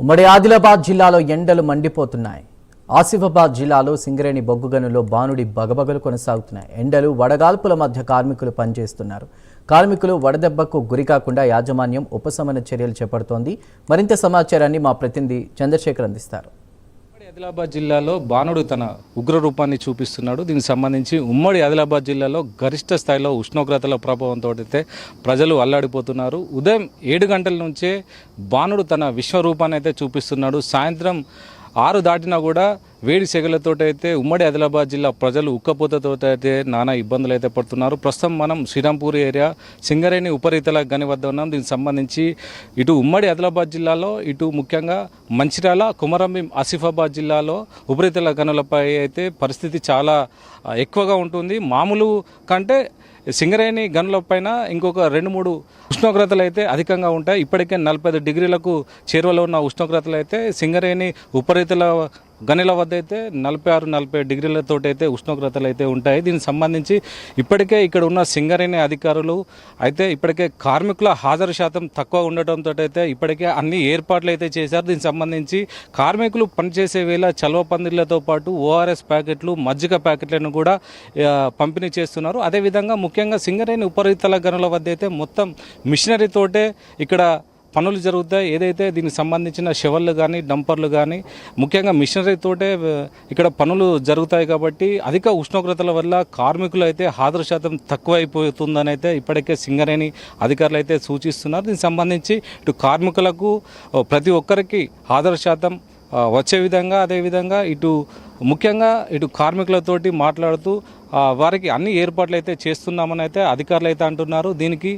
ఉమ్మడి ఆదిలాబాద్ జిల్లాలో ఎండలు మండిపోతున్నాయి. ఆసిఫాబాద్ జిల్లాలో సింగరేణి బొగ్గుగనులో బానుడి బగబగలు కొనసాగుతున్నాయి. ఎండలు వడగాల్పుల మధ్య కార్మికులు పనిచేస్తున్నారు. కార్మికులు వడదెబ్బకు గురికాకుండా యాజమాన్యం ఉపశమన చర్యలు చేపడుతోంది. మరింత సమాచారాన్ని మా ప్రతినిధి చంద్రశేఖర్ అందిస్తారు. ఆదిలాబాద్ జిల్లాలో బాణుడు తన ఉగ్ర రూపాన్ని చూపిస్తున్నాడు. దీనికి సంబంధించి ఉమ్మడి ఆదిలాబాద్ జిల్లాలో గరిష్ట స్థాయిలో ఉష్ణోగ్రతల ప్రభావంతో అయితే ప్రజలు అల్లాడిపోతున్నారు. ఉదయం 7 గంటల నుంచే బాణుడు తన విశ్వరూపాన్ని అయితే చూపిస్తున్నాడు. సాయంత్రం 6 దాటినా కూడా వేడి సెగలతోటైతే ఉమ్మడి ఆదిలాబాద్ జిల్లా ప్రజలు ఉక్కపోతతో అయితే నానా ఇబ్బందులు అయితే పడుతున్నారు. ప్రస్తుతం మనం శ్రీరాంపూర్ ఏరియా సింగరేణి ఉపరితల గని వద్ద ఉన్నాం. దీనికి సంబంధించి ఇటు ఉమ్మడి ఆదిలాబాద్ జిల్లాలో ఇటు ముఖ్యంగా మంచిర్యాల, కొమరంభీం, ఆసిఫాబాద్ జిల్లాలో ఉపరితల గనులపై అయితే పరిస్థితి చాలా ఎక్కువగా ఉంటుంది. మామూలు కంటే సింగరేణి గనుల పైన ఇంకొక 2-3 ఉష్ణోగ్రతలు అయితే అధికంగా ఉంటాయి. ఇప్పటికే 45 డిగ్రీలకు చేరువలో ఉన్న ఉష్ణోగ్రతలు అయితే సింగరేణి ఉపరితల గనుల వద్ద అయితే 46-47 డిగ్రీలతో అయితే ఉష్ణోగ్రతలు అయితే ఉంటాయి. దీనికి సంబంధించి ఇప్పటికే ఇక్కడ ఉన్న సింగరేణి అధికారులు అయితే ఇప్పటికే కార్మికుల హాజరు శాతం తక్కువ ఉండటంతో అయితే ఇప్పటికే అన్ని ఏర్పాట్లు అయితే చేశారు. దీనికి సంబంధించి కార్మికులు పనిచేసే వేళ చలవ పందిళ్లతో పాటు ఓఆర్ఎస్ ప్యాకెట్లు, మజ్జిగ ప్యాకెట్లను కూడా పంపిణీ చేస్తున్నారు. అదేవిధంగా ముఖ్యంగా సింగరేణి ఉపరితల గనుల వద్ద అయితే మొత్తం మిషనరీతోటే ఇక్కడ పనులు జరుగుతాయి. ఏదైతే దీనికి సంబంధించిన షెవర్లు కానీ, డంపర్లు కానీ ముఖ్యంగా మిషనరీతోటే ఇక్కడ పనులు జరుగుతాయి. కాబట్టి అధిక ఉష్ణోగ్రతల వల్ల కార్మికులు అయితే హాజరు శాతం తక్కువైపోతుందని అయితే ఇప్పటికే సింగరేణి అధికారులు అయితే సూచిస్తున్నారు. దీనికి సంబంధించి ఇటు కార్మికులకు ప్రతి ఒక్కరికి హాజరు శాతం వచ్చే విధంగా, అదేవిధంగా ఇటు ముఖ్యంగా ఇటు కార్మికులతోటి మాట్లాడుతూ వారికి అన్ని ఏర్పాట్లు అయితే చేస్తున్నామని అయితే అధికారులు అయితే అంటున్నారు. దీనికి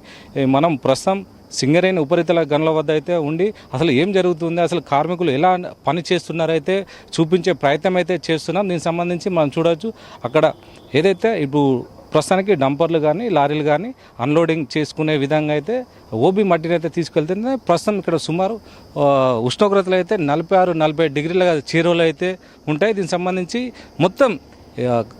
మనం ప్రస్తుతం సింగరేణి ఉపరితల గనుల వద్ద అయితే ఉండి అసలు ఏం జరుగుతుంది, అసలు కార్మికులు ఎలా పని చేస్తున్నారైతే చూపించే ప్రయత్నం అయితే చేస్తున్నాం. దీనికి సంబంధించి మనం చూడవచ్చు అక్కడ ఏదైతే ఇప్పుడు ప్రస్తుతానికి డంపర్లు కానీ, లారీలు కానీ అన్లోడింగ్ చేసుకునే విధంగా అయితే ఓబీ మట్టిని అయితే తీసుకెళ్తుంది. ప్రస్తుతం ఇక్కడ సుమారు ఉష్ణోగ్రతలు అయితే 46-47 డిగ్రీల చేరువలు అయితే ఉంటాయి. దీనికి సంబంధించి మొత్తం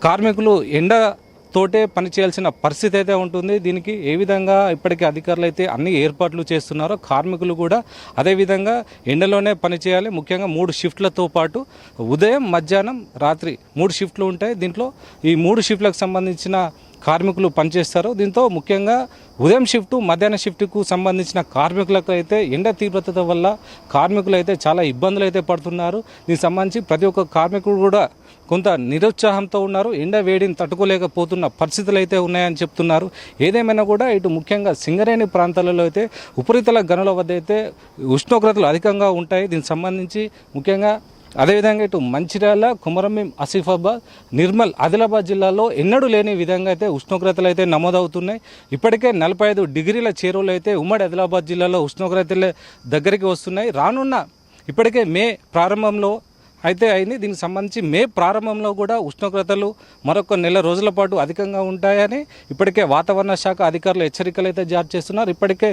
కార్మికులు ఎండతోటే పని చేయాల్సిన పరిస్థితి అయితే ఉంటుంది. దీనికి ఏ విధంగా ఇప్పటికీ అధికారులు అయితే అన్ని ఏర్పాట్లు చేస్తున్నారో కార్మికులు కూడా అదేవిధంగా ఎండలోనే పని చేయాలి. ముఖ్యంగా 3 షిఫ్ట్లతో పాటు ఉదయం, మధ్యాహ్నం, రాత్రి 3 షిఫ్ట్లు ఉంటాయి. దీంట్లో ఈ 3 షిఫ్ట్లకు సంబంధించిన కార్మికులు పనిచేస్తారు. దీంతో ముఖ్యంగా ఉదయం షిఫ్టు, మధ్యాహ్న షిఫ్ట్కు సంబంధించిన కార్మికులకు అయితే ఎండ తీవ్రత వల్ల కార్మికులు అయితే చాలా ఇబ్బందులు అయితే పడుతున్నారు. దీనికి సంబంధించి ప్రతి ఒక్క కార్మికుడు కూడా కొంత నిరుత్సాహంతో ఉన్నారు. ఎండ వేడిని తట్టుకోలేకపోతున్న పరిస్థితులు అయితే ఉన్నాయని చెప్తున్నారు. ఏదేమైనా కూడా ఇటు ముఖ్యంగా సింగరేణి ప్రాంతాలలో అయితే ఉపరితల గనుల వద్ద అయితే ఉష్ణోగ్రతలు అధికంగా ఉంటాయి. దీనికి సంబంధించి ముఖ్యంగా అదేవిధంగా ఇటు మంచిర్యాల, కొమరంభీం, ఆసిఫాబాద్, నిర్మల్, ఆదిలాబాద్ జిల్లాలో ఎన్నడూ లేని విధంగా అయితే ఉష్ణోగ్రతలు అయితే నమోదవుతున్నాయి. ఇప్పటికే 45 డిగ్రీల చేరువలు అయితే ఉమ్మడి ఆదిలాబాద్ జిల్లాలో ఉష్ణోగ్రతలు దగ్గరికి వస్తున్నాయి. రానున్న ఇప్పటికే మే ప్రారంభంలో అయితే అయింది. దీనికి సంబంధించి మే ప్రారంభంలో కూడా ఉష్ణోగ్రతలు మరొక నెల రోజుల పాటు అధికంగా ఉంటాయని ఇప్పటికే వాతావరణ శాఖ అధికారులు హెచ్చరికలు అయితే జారీ చేస్తున్నారు. ఇప్పటికే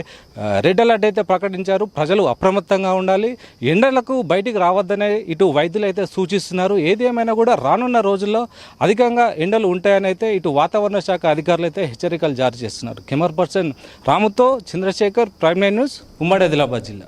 రెడ్ అలర్ట్ అయితే ప్రకటించారు. ప్రజలు అప్రమత్తంగా ఉండాలి, ఎండలకు బయటికి రావద్దనే ఇటు వైద్యులు అయితే సూచిస్తున్నారు. ఏదేమైనా కూడా రానున్న రోజుల్లో అధికంగా ఎండలు ఉంటాయని అయితే ఇటు వాతావరణ శాఖ అధికారులు అయితే హెచ్చరికలు జారీ చేస్తున్నారు. కెమెరా పర్సన్ రాముతో చంద్రశేఖర్, ప్రైమ్9 న్యూస్, ఉమ్మడి ఆదిలాబాద్ జిల్లా.